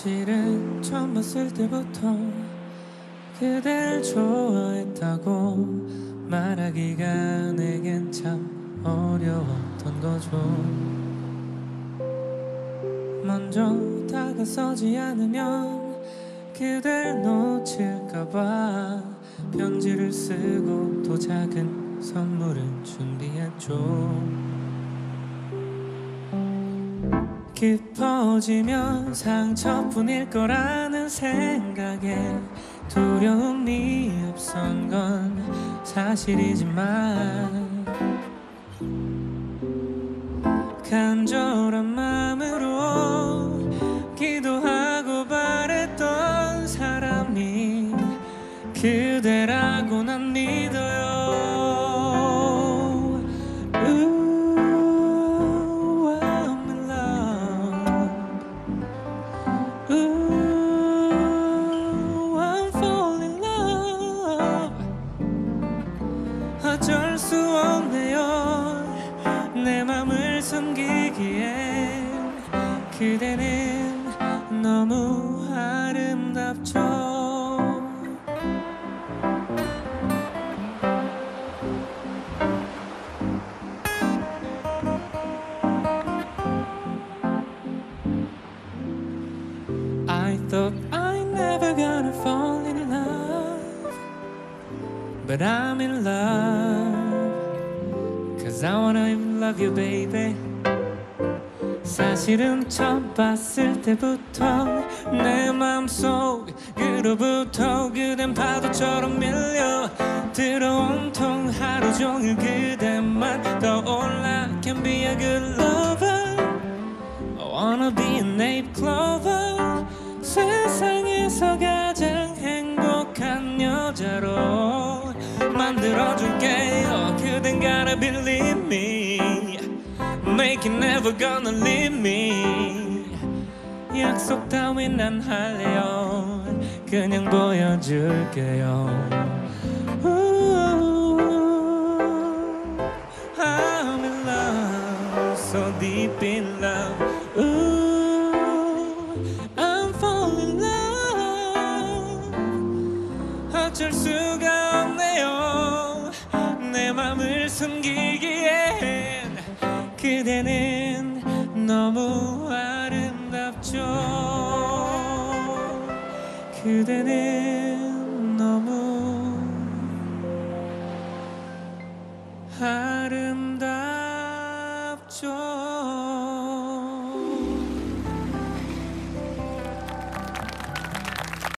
사실은 처음 봤을 때부터 그댈 좋아했다고 말하기가 내겐 참 어려웠던 거죠. 먼저 다가서지 않으면 그댈 놓칠까봐 편지를 쓰고 또 작은 선물을 준비했죠. 깊어지면 상처뿐일 거라는 생각에 두려움이 없던 건 사실이지만 간절한 마음으로 기도하고 바랬던 사람이 그대라고 난 믿어요. 어쩔 수 없네요. 내 맘을 숨기기엔 그대는 너무 아름답죠. I thought I never gonna fall in love, but I'm in love, 'cause I wanna love you baby. 사실은 처음 봤을 때부터 내 맘속으로부터 그댄 파도처럼 밀려 들어온통 하루 종일 그대만 떠올라. Can be a good lover, I wanna be an ape clover. 세상에서 가장 행복한 여자로 만들어줄게요. 그댄 gotta believe me, make it never gonna leave me. 약속 따윈 안 할래요. 그냥 보여줄게요. I'm in love, so deep in love. I'm falling in love. 어쩔 수가 없네요. 내 맘을 숨기기엔 그대는 너무 아름답죠. 그대는